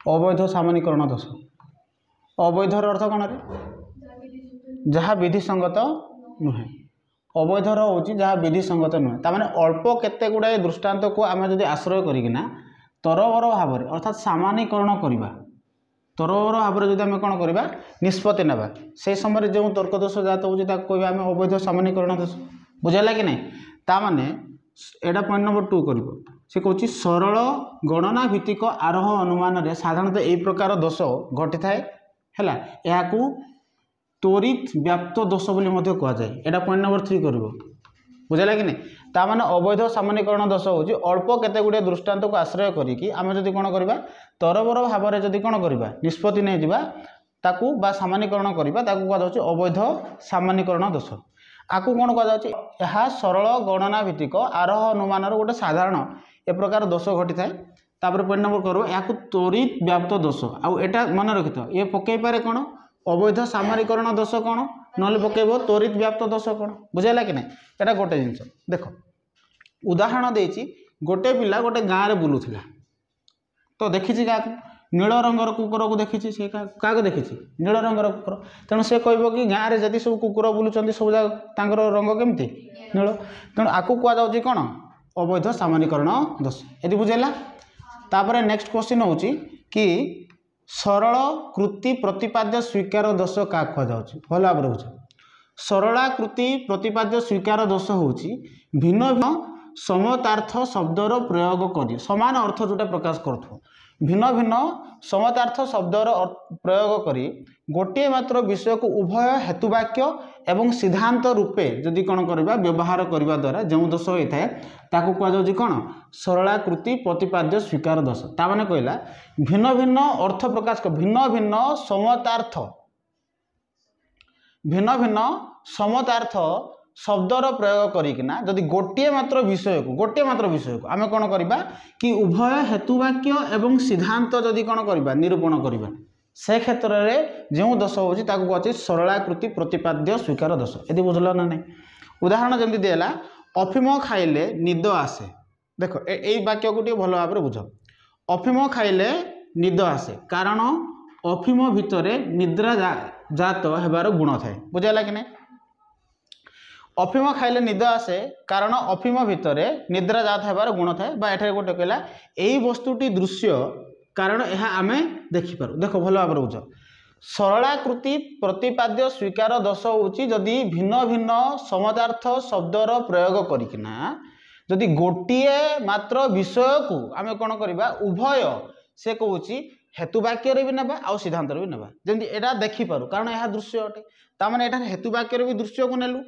अवैध सामान्यकरण दोष अवैधर अर्थ कौन रे जहाँ विधिसंगत नुहे अवैधर हूँ जहाँ विधिसंगत नुहे ताने अल्प केते गुड़ाए दृष्टांत को आम जब आश्रय करना तरबर भाव में अर्थात सामान्यकरण करवा तरबर भाव में जब आम कौन करवा निष्पत्ति ना से समय जो तर्क दोष जात हो कह आम अवैध सामान्यकरण दोष बुझाला कि नहीं ताने एटा पॉइंट नंबर 2 कर से कौन सरल गणना भित्तिक आरोह अनुमान रे साधारणतः यही प्रकार दोष घटी थाए है या त्वरित व्याप्त दोष बोली कह जाए एटा पॉइंट नंबर 3 कर बुझाला कि नहीं ताने अवैध सामान्यकरण दोष हूँ अल्प केते गुड़े दृष्टांत को आश्रय करी आम जब कौन करवा तरबर भाव में जब कौन करवा निष्पत्ति नहीं जावा ताकू बा सामान्यकरण करवा ताकू कह जाउछि अवैध सामान्यकरण दोष आकु कौन कह जाउछि यह सरल गणना भित्तिक आरोह अनुमान गोटे साधारण ए प्रकार दोष घटी थाए तापर पॉइंट नंबर कर या त्वरित व्याप्त दोष आउ एटा मन रखि था ये पकई पारे कौन अवैध सामान्यकरण दोष कौन नले पकेब त्वरित व्याप्त दोष कौन बुझाला कि नहीं एटा गोटे जिनस देख उदाहरण देछि गोटे पिला गोटे गाँव में बुलूला तो देखी क्या नील रंगर कुकुर को देखी सी क्या देखी नील रंगर कुकुर तेणु से कह कि गाँव में जदि सब कुकुर बुलूँ सब जगह रंग केमती नील तेणु आपको कहुच्छी कौन अवैध सामान्यकरण दोष यदि बुझेगा तापर नेक्स्ट क्वेश्चन हूँ कि सरल कृति प्रतिपाद्य स्वीकार दोष क्या कहुच्छे भल भाव बुझ सरलाकृति प्रतिपाद्य स्वीकार दोष हूँ भिन्न भिन्न समतार्थ शब्दर प्रयोग कर सामान अर्थ जोटा प्रकाश करूँ भिन्न भिन्न समतार्थ शब्दर प्रयोग करी गोटे मात्र विषय को उभय हेतुवाक्य एवं सिद्धांत रूपे जदि कौन करवा व्यवहार करने द्वारा जो दोष होता है ताकू कहुच्छी कौन सरलाकृति प्रतिपाद्य स्वीकार दोष ताने कहला भिन्न भिन्न अर्थ प्रकाश कर भिन्न भिन्न समतार्थ भिन्न भिन्न समतार्थ शब्दर प्रयोग करिकिना जदि गोटे मात्र विषय को आम कौन करवा कि उभय हेतुवाक्य एवं सिद्धांत जदि कौन करवा निरूपण करवा से क्षेत्र में जो दोष होची कहते सरलाकृति प्रतिपाद्य स्वीकार दोष यदि बुझल ना नहीं उदाहरण जमी दिला अफिम खाइले निद आसे देख यही वाक्य को भल भाव बुझ अफिम खाइले निद आसे कारण अफिम भितर निद्रा जात होबार गुण थाए बुझाला कि नहीं अफिम खाइले निद आसे कारण अफिम भितर निद्रा जात होबार गुण थाए एठारे गोटे कहला यही वस्तुटी दृश्य कारण यह आम देखिपार देख भल भाव बुझ सरलाकृति प्रतिपाद्य स्वीकार दोष होची जदि भिन्न भिन्न समतार्थ शब्दर प्रयोग करिकिना जदि गोटिए मात्र विषय को आम कौन करवा उभय से कहूँ हेतुवाक्य भी नेबा आउ सिद्धांत भी नेबा जमी एटा देखिपारू कारण यह दृश्य अटे ताने एठार हेतुवाक्य भी दृश्य को नेलु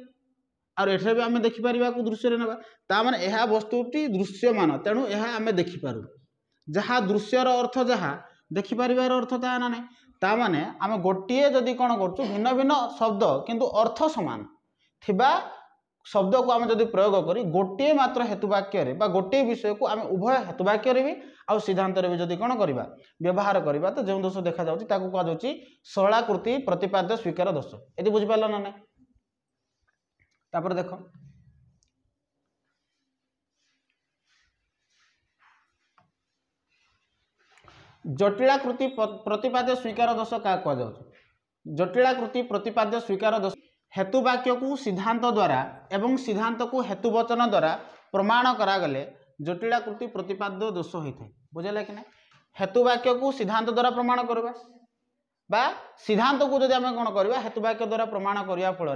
और एठार भी आम देखिपर दृश्य नेबा ताने यह वस्तुटी दृश्यमान तेणु यह आम देखिपारू जहाँ दृश्यर अर्थ जहाँ देखिपार अर्थ ता ना ताने आम गोटे जदि कौन कर भिन्न भिन्न शब्द किंतु अर्थ सामान थिबा शब्द को आम जदि प्रयोग करी गोटे मात्र हेतुवाक्य गोटे विषय को आम उभय हेतुवाक्य भी आउ सिद्धांत भी जदि कौन करवा व्यवहार करवा तो जो दोष देखा कहुच्छी सरलाकृति प्रतिपाद्य स्वीकार दोष यदि बुझिपार ना ना तापर देख जटिलाकृति प्रतिपाद्य स्वीकार दोष क्या कहुच्छे जटिलाकृति प्रतिपाद्य स्वीकार दोष हेतुवाक्य को सिद्धांत द्वारा एवं सिद्धांत को हेतुवचन द्वारा प्रमाण करागले जटिलाकृति प्रतिपाद्य दोष होता है बुझेगा कि ना हेतुवाक्य को सिद्धांत द्वारा प्रमाण करवा बा सिद्धांत को जब आम कौन करवा हेतुवाक्य द्वारा प्रमाण करने फल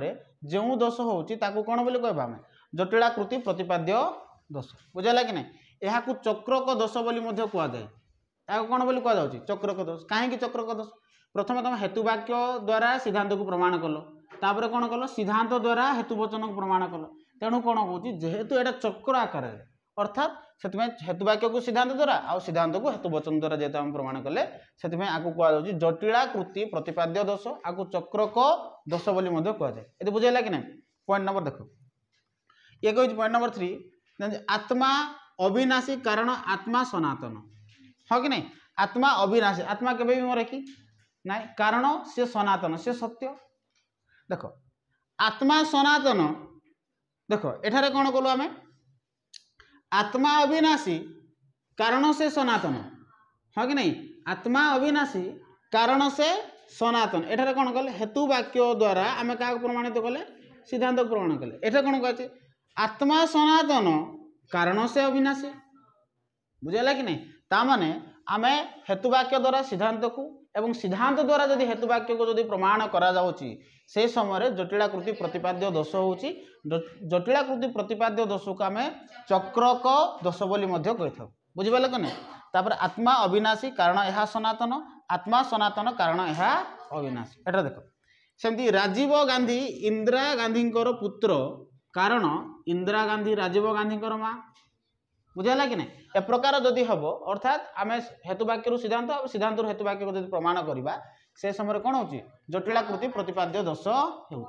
जो दोष होची ताकू कौन बोली कहबा आम जटिलाकृति प्रतिपाद्य दोष बुझेगा कि ना यह चक्रक दोष बोली कहुए या कौन बोली कहुच्छी चक्रक दोष कहीं चक्रक दोष प्रथम तुम हेतुवाक्य द्वारा सिद्धांत को प्रमाण कल तापर कौन कल सिद्धांत द्वारा हेतुवचन को प्रमाण कल तेणु कौन कौन जेहेतु यहाँ चक्र आकार अर्थात से हेतुवाक्य को सिद्धांत द्वारा आउ सिद्धांत को हेतुवचन द्वारा जेहेतु आम प्रमाण कले से आपको कहुच्छी जटिलाकृति प्रतिपाद्य दोष आपको चक्रक दोष बोली कहुए ये बुझेगा कि ना पॉइंट नंबर देख ये कहूँ पॉइंट नंबर 3 आत्मा अविनाशी कारण आत्मा सनातन हाँ कि नहीं आत्मा अविनाशी आत्मा केवे भी मरे कि ना कारण से सनातन से सत्य देख आत्मा सनातन देख एठारे कौन कलु आम आत्मा अविनाशी कारण से सनातन हाँ कि नहीं आत्मा अविनाशी कारण से सनातन एठारे कौन कले हेतु वाक्य द्वारा आम क्या प्रमाणित कले सिद्धांत प्रमाण कले एटा कौन कहे आत्मा सनातन कारण से अविनाशी बुझेगा कि नहीं तामाने आम हेतुवाक्य द्वारा सिद्धांत को एवं सिद्धांत द्वारा जदि हेतुवाक्य को जदि प्रमाण करा जाउची से समय जटिलाकृति प्रतिपाद्य दोष होउची जटिलाकृति प्रतिपाद्य दोष को आम चक्रक दोष बोली मध्य कहि बुझिपारे कि नहीं तापर आत्मा अविनाशी कारण यह सनातन आत्मा सनातन कारण यह अविनाशी एटा देख सेमती राजीव गांधी इंदिरा गांधी पुत्र कारण इंदिरा गांधी राजीव गांधी माँ बुझेगा कि नहीं ए प्रकार जदि हम अर्थात आम हेतुवाक्य सिद्धांत सिद्धांत हेतुवाक्य को जब प्रमाण करवा से समय कौन हो जटिलाकृति प्रतिपाद्य दोष हो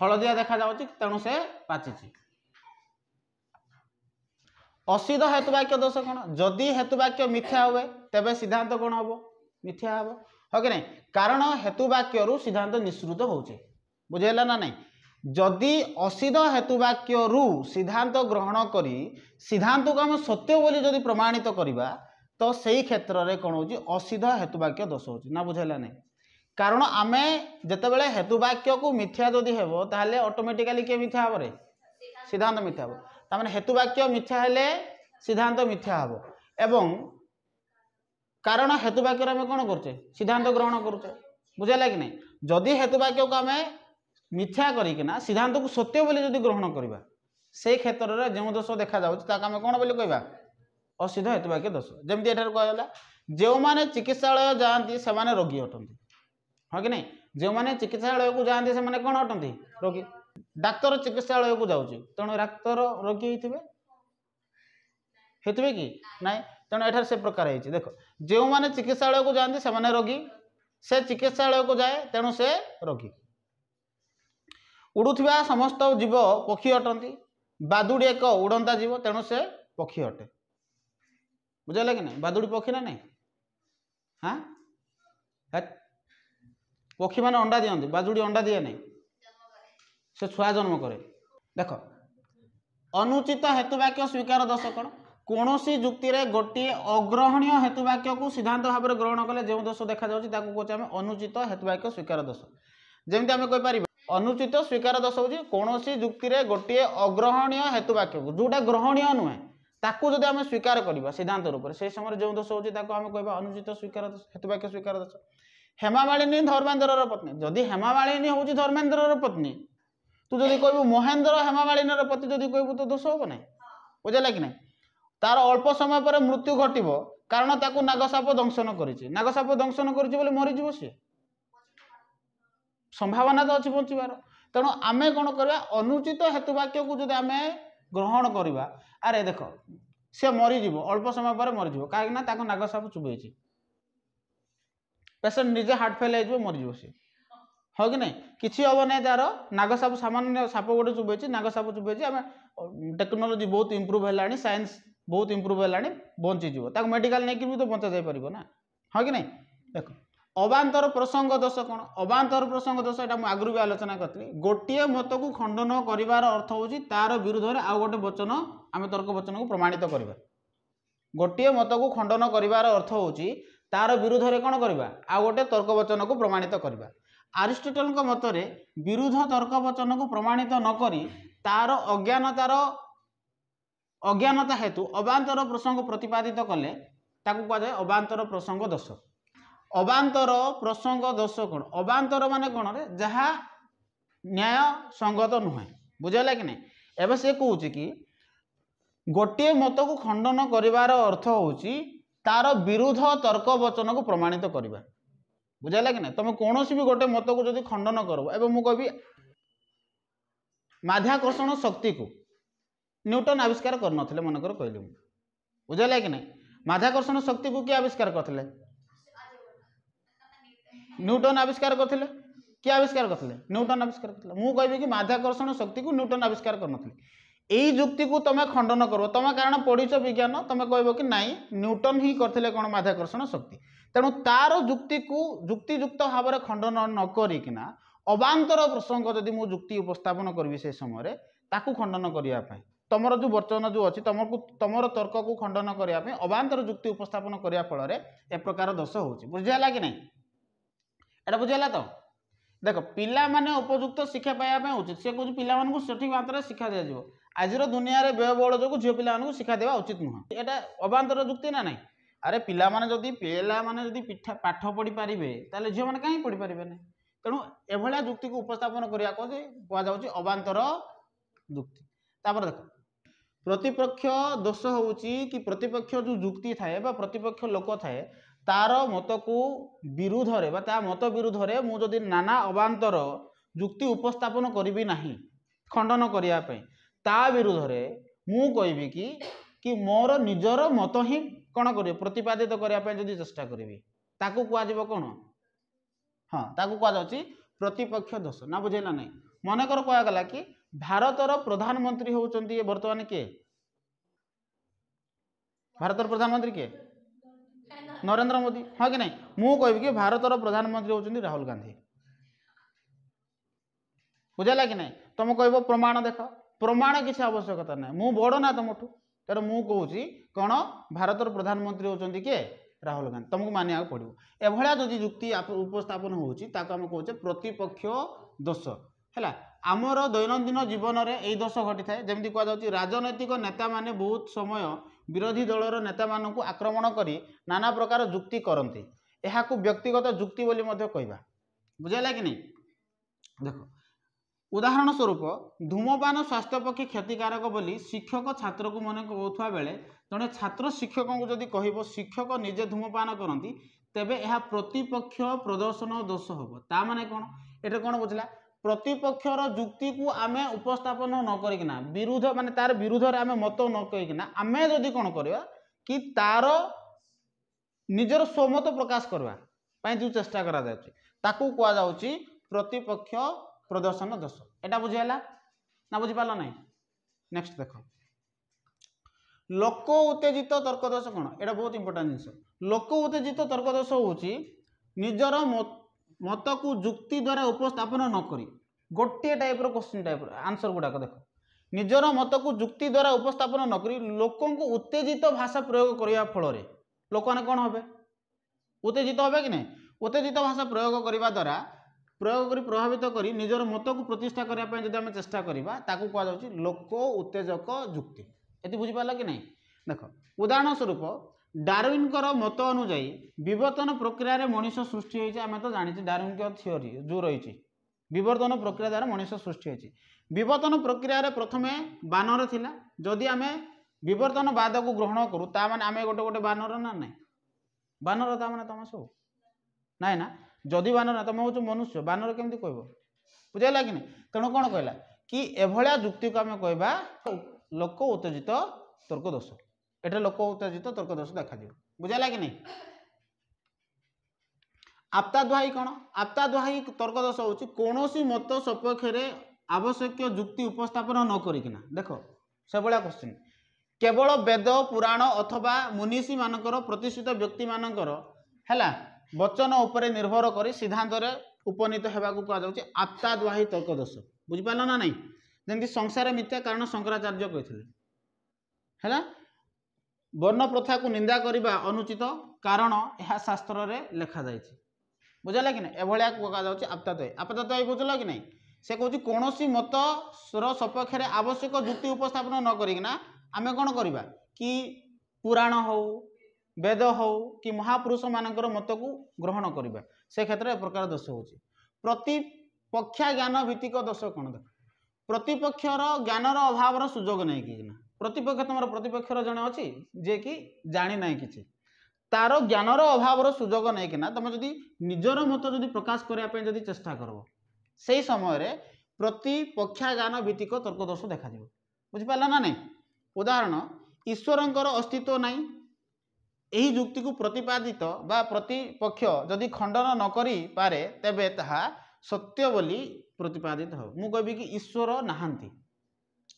हलदिया देखा जाउची तेणु से पाची असिद्ध हेतुवाक्य दोष कौन जदि हेतुवाक्य मिथ्या हुए तेबे सिद्धांत कौन हम मिथ्या हम हो कि नहीं कारण हेतुवाक्य सिद्धांत निश्रुत होचे बुझेला ना नहीं जदि असिद्ध हेतुवाक्य सिद्धांत ग्रहण करी सिद्धांत को आम सत्य बोली जदि प्रमाणित करवा तो सही क्षेत्र में कौन हो असिद्ध हेतुवाक्य दोष हो ना बुझेला नहीं कारण आम जितेबाला हेतुवाक्य को मिथ्या जदि हेब ताहले ऑटोमेटिकली किए मिथ्या हम रे सिद्धांत मिथ्या हम तार हेतुवाक्य मिथ्या हेले सिद्धांत मिथ्या हम एवं कारण हेतुवाक्य आम कौन करुचे सिद्धांत ग्रहण करुचे बुझेगा कि नहीं जदि हेतुवाक्य को आम मिथ्या करिकिना सिद्धांत को सत्य बोली जदि ग्रहण करवा से क्षेत्र में जो दोष देखा जाए कौन बोली कहवा असिद्ध हेतुवाक्य दोष जमी एठार कहला जो मैंने चिकित्सालय जाती से रोगी अटंती हाँ कि नहीं जो मैंने चिकित्सालय को जाती से कौन अटंती रोगी डाक्तर चिकित्सालय को जाऊँगी तेणु डाक्तर रोगी होते कि ना तेणु एठार से प्रकार है देख जो मैंने चिकित्सालय को जाती से रोगी से चिकित्सालय को जाए तेणु से रोगी उड़ुवा समस्त जीव पक्षी अटंती बादुड़ी एक उड़ंता जीव तेणु से पक्षी अटे बुझेगा कि नहीं बादुड़ी पक्षी ना नहीं हाँ पक्षी मैंने अंडा दियंती बादुड़ी अंडा दिए नहीं से छुआ जन्म करे देख अनुचित हेतुवाक्य स्वीकार दोष कौन कौन जुक्ति रे गोटे अग्रहणीय हेतुवाक्य को सिद्धांत भाव में ग्रहण कले जो दोष देखा कहे आम अनुचित हेतुवाक्य स्वीकार दोष जमी आम कहीपर अनुचित स्वीकार दोष हो कौन जुक्ति रे गोटे अग्रहणीय हेतुवाक्य को जोटा ग्रहणीय नुहे ताकू जब आम स्वीकार करवा सिद्धांत रूप से समय जो दोष होती कह अनुचित स्वीकार हेतुवाक्य स्वीकार दोष हेमामालिनी धर्मेन्द्र पत्नी जदि हेमामालिनी हूँ धर्मेन्द्र पत्नी तू जदि कहबू महेन्द्र हेमामालिनी पति जदि कहबू तो दोष हम ना बुझेगा कि नहीं तार अल्प समय पर मृत्यु घटव कारण ताकू नागसाप दंशन कर नागसाप दंशन कर मरीज सी संभावना तो अच्छी बचार तेणु आम कौन करवा अनुचित हेतुवाक्य को जब आम ग्रहण करवा अरे देख सी मरीज अल्प समय पर मरीज कहीं नागसाप चुबई पेसेंट निजे हार्ट फेल हो मरीज सी हाँ कि नहीं किसी हम ना तार नागसाप सामान्य साप गोटे चुबई नागसाप चुबई आम टेक्नोलोजी बहुत इम्प्रूव है साइंस बहुत इम्प्रूव है बंचीज मेडिकल नहीं भी तो बचा जापर ना हाँ कि नहीं देख अबांतर प्रसंग दोष कौन अबांतर प्रसंग दोष यहाँ मुझे आगु भी आलोचना करी गोटे मत को खंडन करार अर्थ हूँ तार विरुद्ध में आउ गोटे वचन आम तर्क वचन को प्रमाणित करवा गोटे मत को खंडन करार अर्थ हूँ तार विरुद्ध में कौन करवा आउ गोटे तर्क वचन को प्रमाणित करवा अरिस्टोटल मतरे विरुद्ध तर्क वचन को प्रमाणित नक तार अज्ञानता हेतु अबांतर प्रसंग प्रतिपादित कले कहुए अबांतर प्रसंग दोष अबांतर प्रसंग दोष कौन अबांतर माने कौन रे जहाँ न्याय संगत नुहे बुझेगा कि नहीं एवं से कौच कि गोटे मत को खंडन करार अर्थ हूँ तार विरुद्ध तर्क वचन को प्रमाणित करवा बुझेगा कि नहीं तुम कौन भी गोटे मत को जब खंडन कर मुझे माध्याकर्षण शक्ति को न्यूटन आविष्कार करनथिले मनकर कहली बुझेगा कि नहीं माध्याकर्षण शक्ति को किए आविष्कार करथिले न्यूटन आविष्कार करते किए आविष्कार करते न्यूटन आविष्कार करते मुझे कहबी कि माध्याकर्षण शक्ति को न्यूटन आविष्कार करनथिले यही जुक्ति को तुम खंडन कर तुम कारण पढ़ीच विज्ञान तुम कह कि नाई न्यूटन ही करते कौन माध्याकर्षण शक्ति तेणु तार जुक्ति को जुक्तियुक्त भाव में खंडन न करिकिना अबांतर प्रसंग जदि मु जुक्ति उपस्थापन करी से समय ताकू खंडन करने तुमर जो वचन जो अच्छी तुमको तुमर तर्क को खंडन करने अबांतर जुक्ति उपस्थापन करने फल ए प्रकार दोष हो बुझीगला कि नहीं एटा बुझीगला तो देख पिला माने उपयुक्त शिक्षा पाइबा उचित से कौन पिला सठिक मात्रा शिक्षा दिज्व आज दुनिया में व्ययबहुल जो झील पिला शिक्षा देवा उचित नुह एटा अबांतर जुक्ति ना नहीं अरे पिला माने जदि पाठ पढ़ी पारे ताले झील मैंने कहीं पढ़ी पारे ना तेणु एभलिया जुक्ति को उपस्थापन करने कहुच्छे अबांतर जुक्ति तापर देख प्रतिपक्ष दोष हूँ कि प्रतिपक्ष जो जुक्ति थाए प्रतिपक्ष लोक थाए तार मत को विरुद्ध मत विरुद्ध में मुझे नाना अबांतर जुक्ति उपस्थापन करी ना खंडन करने ता विरुद्ध में मु कहबी कि मोर निजर मत ही कौन कर प्रतिपादित करने जदि चेष्टा करी ताकू कह कौन हाँ ताकू कहुच्छी प्रतिपक्ष दोष ना बुझेगा नहीं मनकर कहगला कि भारतर प्रधानमंत्री होउचंती वर्तमान किए भारतर प्रधानमंत्री किए नरेंद्र मोदी हाँ कि नहीं मु कहबी कि भारतर प्रधानमंत्री होउचंती राहुल गांधी बुझेगा कि नहीं तुम कह प्रमाण देख प्रमाण किसी आवश्यकता ना मु बड़ ना तुमठू तेरे मु कहूँ कौन भारतर प्रधानमंत्री होउचंती किए राहुल गांधी तुमको मानिया पड़ो एभलिया जो जुक्ति उपस्थापन होउची ताको हम कहूचे प्रतिपक्ष दोष है आमर दैनंदिन जीवन में यही दोष घटी थाए जमी कहुच्छी राजनैतिक नेता माने बहुत समय विरोधी दलर नेता मानक आक्रमण करी नाना प्रकार जुक्ति करती यह व्यक्तिगत जुक्ति बोली कहवा बुझेगा कि नहीं देख उदाहरण स्वरूप धूमपान स्वास्थ्य पक्षे क्षतिकारक बोली शिक्षक छात्र को मन कहता बेले जड़े छात्र शिक्षक को जदि कह शिक्षक निजे धूमपान करती तेबे यह प्रतिपक्ष प्रदर्शन दोष हम ता माने कौन ये कौन बुझला प्रतिपक्षर जुक्ति को आम उपस्थापन न करना विरुद्ध माने तार विरुद्ध आम मत न कहीकिना आम जदि कौन करवा कि तार निजर स्वमत प्रकाश करने जो चेष्टा करा कहुच्छी प्रतिपक्ष प्रदर्शन दोष एटा बुझीगला ना बुझीपार ना नेक्स्ट देख लोक उत्तेजित तर्क दोष कौन एटा बहुत इंपोर्टेंट जिनस लोक उत्तेजित तर्क दोष हूँ निजर मत को जुक्ति द्वारा उपस्थापन न करी गोटे टाइप क्वेश्चन टाइप आंसर गुड़ाक देख निजर मत को जुक्ति द्वारा उपस्थापन न करी लोक उत्तेजित भाषा प्रयोग करने फल लोक मैंने कौन हे उत्तेजित हे कि नहीं उत्तेजित भाषा प्रयोग करने द्वारा प्रयोग कर प्रभावित कर निजर मत को प्रतिष्ठा करने जब आम चेष्टा करवा ताकू कहुच्छी लोक उत्तेजक जुक्ति ये बुझीपार कि नहीं देख उदाहरण स्वरूप डार्विन मत अनुजाई विवर्तन प्रक्रिया मनीष सृष्टि होती आम तो जानी डार्विन के थियोरी जो रही विवर्तन प्रक्रिया द्वारा मनीष सृष्टि होती विवर्तन प्रक्रिया प्रथमे बानर थिला जदि आम विवर्तन बाद को ग्रहण करूँ ताने आम गोटे गोटे बानर ना ना बानर ताने तुम सब ना ना जदि बानर ना तुम हूँ मनुष्य बानर केमती कह बुझेगा कि नहीं तेणु कौन कहला कि एभलिया जुक्ति को आम कहवा लोक उत्तेजित तर्क दोष एटा लोक उत्तेजित तर्क दोष देखा बुझेगा कि नहीं आपता दुहाई कौन आपता दुहाई तर्क दोष हूँ कौन मत सपक्ष आवश्यक जुक्ति उपस्थापन न करिकिना देख से भाया क्वेश्चन केवल वेद पुराण अथवा मुनीषी मानकर प्रतिष्ठित व्यक्ति मानकर है वचन उपरे निर्भर कर सिद्धांत उपनीत होगा कहुच्छे आपता दुहाई तर्क दोष बुझिपार ना नहीं जमी संसार मिथ्या कारण शंकराचार्य कहते है वर्ण प्रथा को निंदा करने अनुचित कारण यह शास्त्र रे लिखा जाए बुझेगा कि नहीं एभलिया कहुच्छे आपता दुहाई आपता दुहाई बुझल कि नहीं से कौन कौन मत सपक्ष आवश्यक जुक्ति उपस्थापन न करना आम कौन करवा कि पुराण हो वेद हो कि महापुरुष मानकर मत को ग्रहण करवा से क्षेत्र में प्रकार दोष हो प्रतिपक्षा ज्ञान भित्तिक दोष कौन देख प्रतिपक्षर ज्ञानर अभाव सुजोग नहीं कि प्रतिपक्ष तुम प्रतिपक्षर जड़े अच्छी जे कि जानी ना कि तार ज्ञानर अभाव सुजोग नहीं कि तुम जदि निजर मत जदि प्रकाश करने जदि चेष्टा कर से समय प्रतिपक्षा ज्ञान भित्तिक तर्क दोष देखा बुझिपारा ना नहीं उदाहरण ईश्वरंकर अस्तित्व नहीं यही जुक्ति को प्रतिपादित बा प्रतिपक्ष जदि खंडन न करि पारे तेबे ताहा सत्य बोली प्रतिपादित हो मु कहबी कि ईश्वर नहांती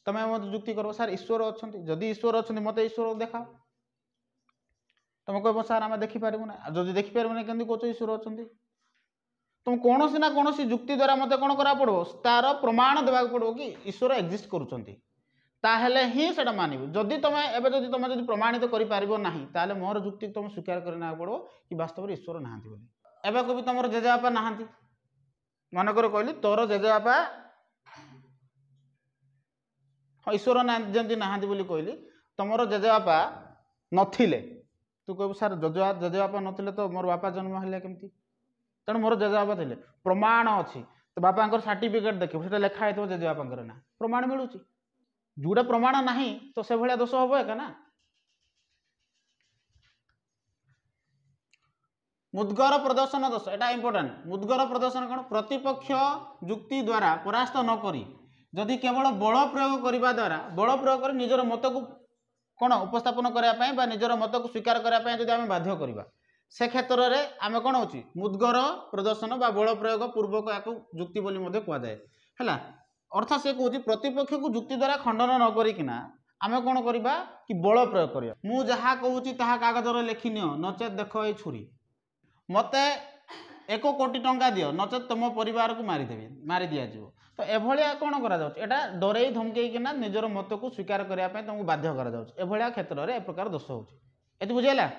तमे मत जुक्ति कर सर ईश्वर अच्छा जदि ईश्वर अच्छा मत ईश्वर देखाओ तुम कह सर आम देखिपार ना जदि देखिपार ना केमती कौच ईश्वर अच्छा तुम कौन ना कौन जुक्ति द्वारा मत कौन करा पड़ो तार प्रमाण देवा पड़ो कि ईश्वर एक्जिस्ट करुँच ताहेले ही सेटा मानिबो जदि तुम एबे जदि प्रमाणित करि पारिबो नाही ताहेले मोर जुक्ति तुम स्वीकार करना पड़ो कि वास्तव में ईश्वर नाहांती बोली एबे को भी तुमर जेजेबापा नाहांती मन कर कहली तोर जेजेबापा ईश्वर जमी नाहांती बोली कहली तुमर जेजेबापा नथिले तू कहबू सर जेजेबापा नथिले तो मोर बापा जन्म हेले केमती तेणु मोर जेजेबापा थे प्रमाण अच्छी तो बापा सर्टिफिकेट देखिए से लिखा है जेजेबापा ना प्रमाण मिलूँ जोड़ा प्रमाण नहीं तो से भाया दोष हम एका ना मुद्गर प्रदर्शन दोष एटा इंपोर्टेंट मुद्गर प्रदर्शन कौन प्रतिपक्ष जुक्ति द्वारा परास्त न करी जदि केवल बल प्रयोग करने द्वारा बल प्रयोग कर निजर मत को कौन उपस्थापन करने निजर मत को स्वीकार करने जब आम बाध्य करवा से क्षेत्र में आम कौन हो मुद्गर प्रदर्शन बा बल प्रयोग पूर्वक या जुक्ति बोली कहुए है अर्थात से कौन प्रतिपक्ष को जुक्ति द्वारा खंडन न करिकिना आम कौन करवा कि बल प्रयोग करवा मु जहाँ कहूँ ताहा कागज लिखि नियो नचेत देख ये छुरी मत 1 कोटी टंका दियो नचेत तुम परिवार को मारी दिज्व तो एभलिया कौन करा डरई धमकईकिना निजर मत को स्वीकार करने तुमको बाध्य करा क्षेत्र में ए प्रकार दोष हो बुझेगा।